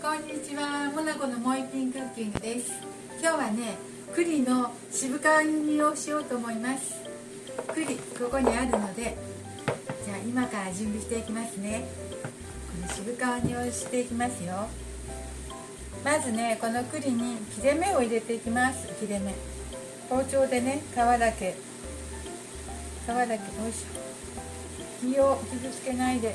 こんにちは、モナコのモイピンクッキングです。今日はね、栗の渋皮煮をしようと思います。栗、ここにあるので、じゃあ今から準備していきますね。この渋皮煮をしていきますよ。まずね、この栗に切れ目を入れていきます。切れ目、包丁でね、皮だけ、よいしょ、身を傷つけないで、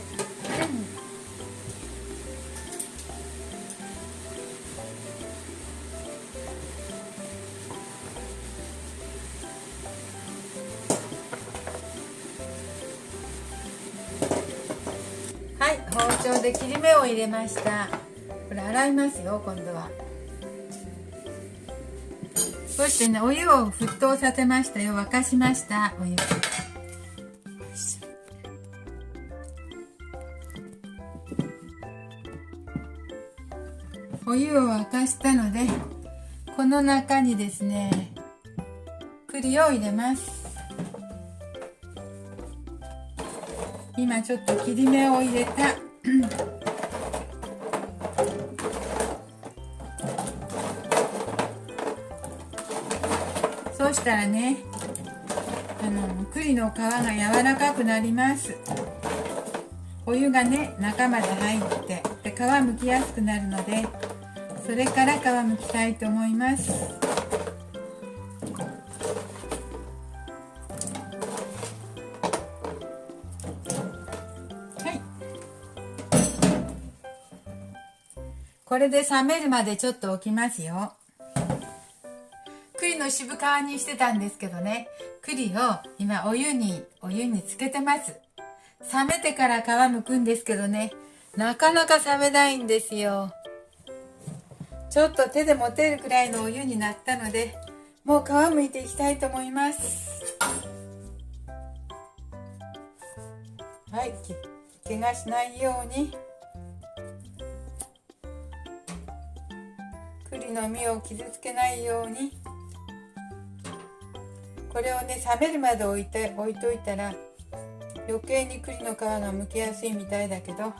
はい、包丁で切り目を入れました。これ洗いますよ、今度は。そしてね、お湯を沸騰させましたよ。沸かしました、お湯。お湯を沸かしたので、この中にですね、栗を入れます。今ちょっと切り目を入れたそうしたらね、栗の皮が柔らかくなります。お湯がね、中まで入ってで皮むきやすくなるので、それから皮むきたいと思います。はい、これで冷めるまでちょっと置きますよ。栗の渋皮にしてたんですけどね、栗を今お湯につけてます。冷めてから皮むくんですけどね、なかなか冷めないんですよ。ちょっと手で持てるくらいのお湯になったので、もう皮むいていきたいと思います。はい、怪我しないように栗の実を傷つけないように、これをね、冷めるまで置いといたら余計に栗の皮が剥きやすいみたいだけど、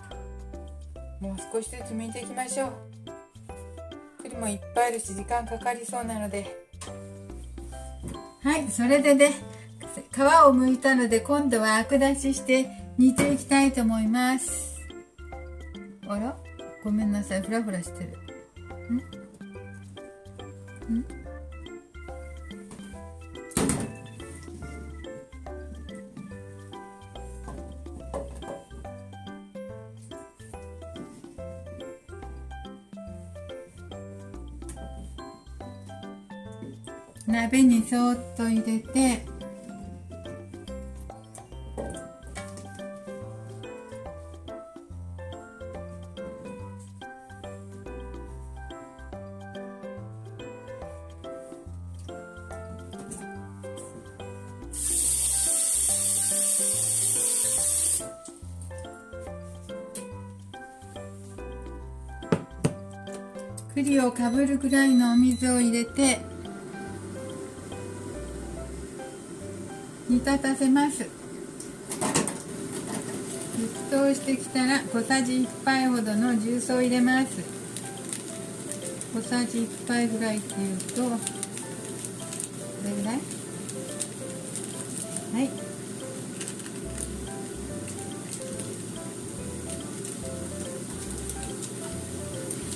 もう少しずつ剥いていきましょう。栗もいっぱいあるし時間かかりそうなので。はい、それでね、皮を剥いたので今度はアク出しして煮ていきたいと思います。あら、ごめんなさい、フラフラしてる。鍋にそっと入れて、栗をかぶるくらいのお水を入れて煮立たせます。沸騰してきたら小さじ1杯ほどの重曹を入れます。小さじ1杯ぐらいっていうと、これぐらい？はい。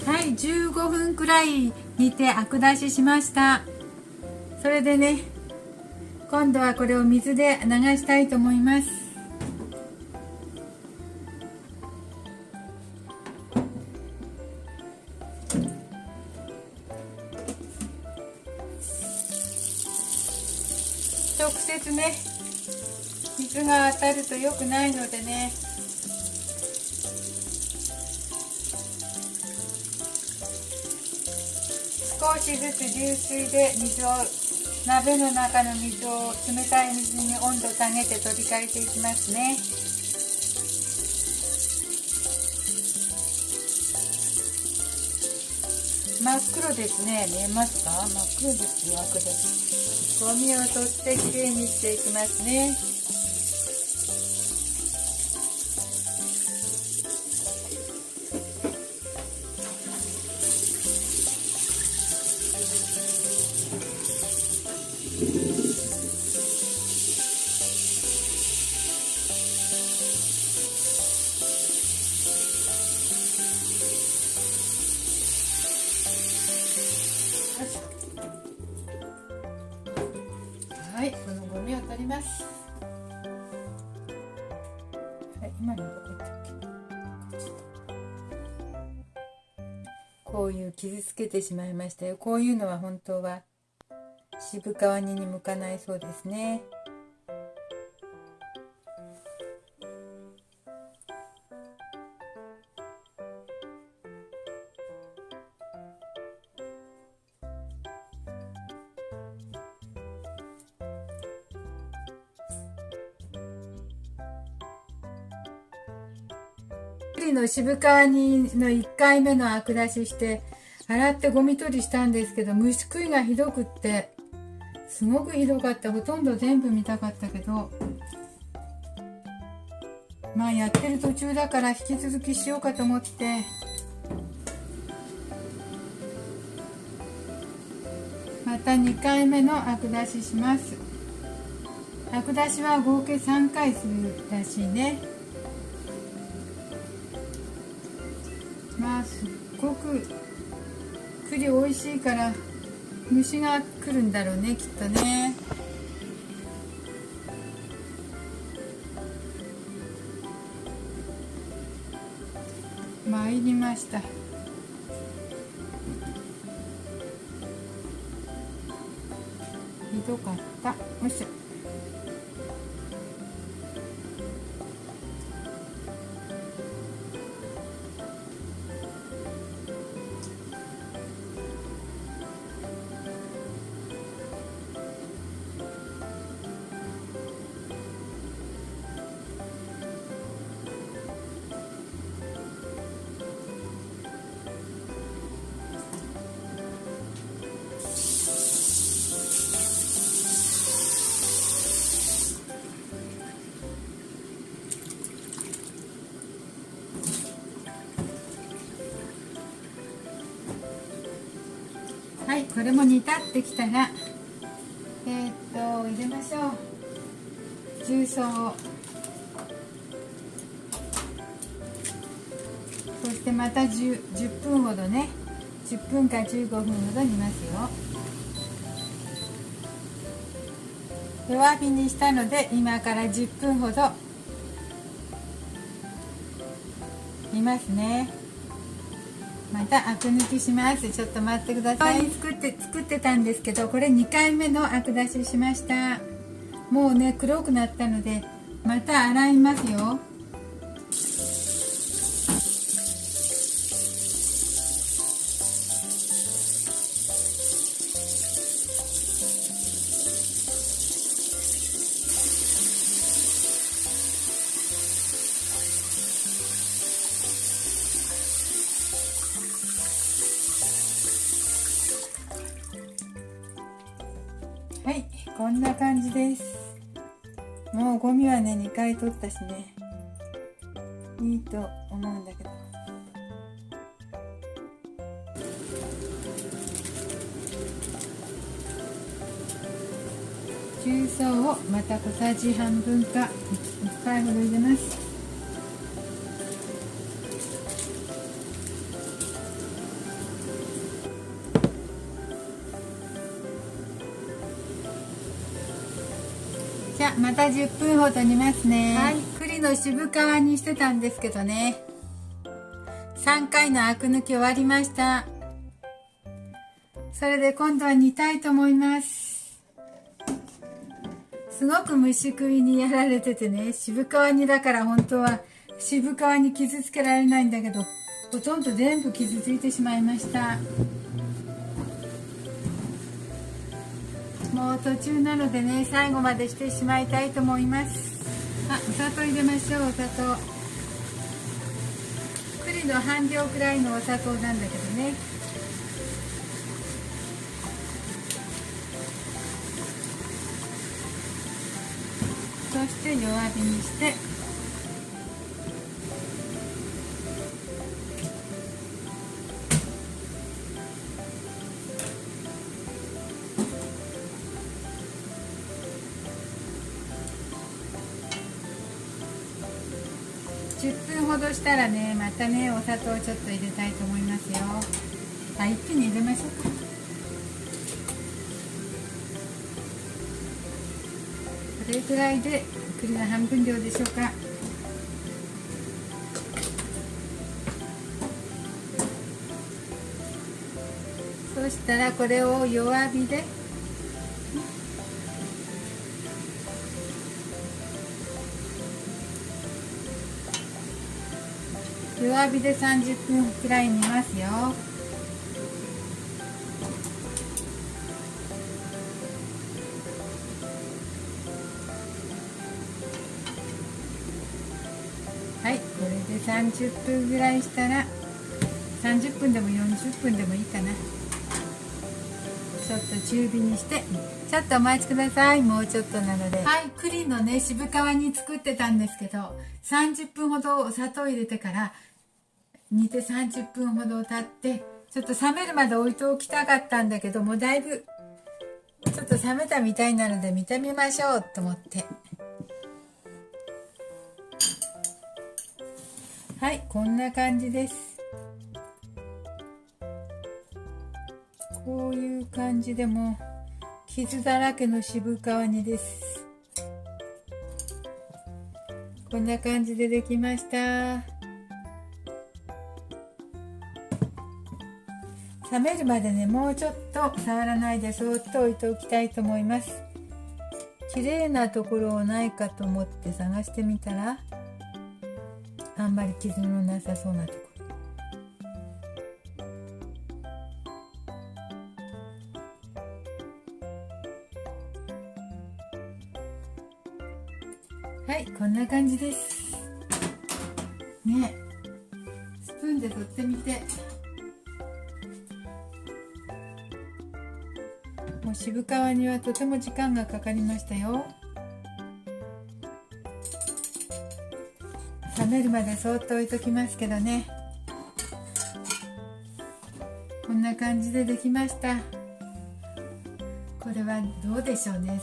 はい、15分くらい煮てアク出ししました。それでね、今度はこれを水で流したいと思います。直接ね、水が当たると良くないのでね、少しずつ流水で鍋の中の水を冷たい水に温度を下げて取り替えていきますね。真っ黒ですね。見えますか？真っ黒ですよ、アクで。ゴミを取ってきれいにしていきますね。今のどこ行ったっけ。こういう傷つけてしまいましたよ。こういうのは本当は渋皮煮に向かないそうですね。栗の渋皮煮の1回目のアク出しして洗ってゴミ取りしたんですけど、虫食いがひどくってすごくひどかった。ほとんど全部見たかったけど、まあやってる途中だから引き続きしようかと思ってまた2回目のアク出しします。アク出しは合計3回するらしいね。まあすっごく栗美味しいから虫が来るんだろうね、きっとね。参りました。ひどかった。よいしょ。はい、これも煮立ってきたら入れましょう。重曹を、そしてまた 10分ほどね、10分か15分ほど煮ますよ。弱火にしたので今から10分ほど煮ますね。またアク抜きします。ちょっと待ってください。作ってたんですけど、これ2回目のアク出ししました。もうね黒くなったのでまた洗いますよ。はい、こんな感じです。もうゴミはね2回取ったしね、いいと思うんだけど。重曹をまた小さじ半分か1杯ほど入れます。じゃあまた10分ほど煮ますね。はい、栗の渋皮にしてたんですけどね、3回のアク抜き終わりました。それで今度は煮たいと思います。すごく虫食いにやられててね、渋皮煮だから本当は渋皮に傷つけられないんだけど、ほとんど全部傷ついてしまいました。もう途中なのでね、最後までしてしまいたいと思います。お砂糖入れましょう。お砂糖、栗の半量くらいのお砂糖なんだけどね。そして弱火にして10分ほどしたらね、またねお砂糖をちょっと入れたいと思いますよ。一気に入れましょうか。これくらいで栗の半分量でしょうか。したらこれを弱火で30分くらい煮ますよ。はい、これで30分ぐらいしたら、30分でも40分でもいいかな。ちょっと中火にしてちょっとお待ちください。もうちょっとなので。はい、栗のね渋皮煮作ってたんですけど、30分ほどお砂糖入れてから煮て30分ほど経って、ちょっと冷めるまで置いておきたかったんだけど、もうだいぶちょっと冷めたみたいなので見てみましょうと思って。はい、こんな感じです。こういう感じでも傷だらけの渋皮煮です。こんな感じでできました。冷めるまでね、もうちょっと触らないでそっと置いておきたいと思います。綺麗なところないかと思って探してみたら、あんまり傷のなさそうなところ。はい、こんな感じですね。スプーンで取ってみて、もう渋皮にはとても時間がかかりましたよ。冷めるまでそっと置いときますけどね。こんな感じでできました。これはどうでしょうね。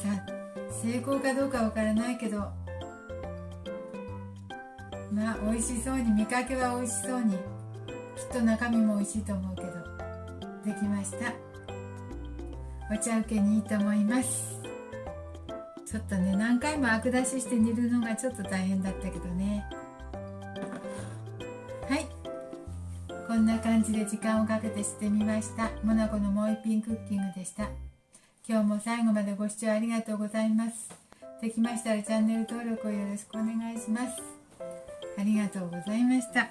成功かどうかわからないけど、まあ美味しそうに、見かけは美味しそうに、きっと中身も美味しいと思うけどできました。お茶受けにいいと思います。ちょっとね、何回もアク出しして煮るのがちょっと大変だったけどね。はい、こんな感じで時間をかけてしてみました。モナコのもう一品クッキングでした。今日も最後までご視聴ありがとうございます。できましたらチャンネル登録をよろしくお願いします。ありがとうございました。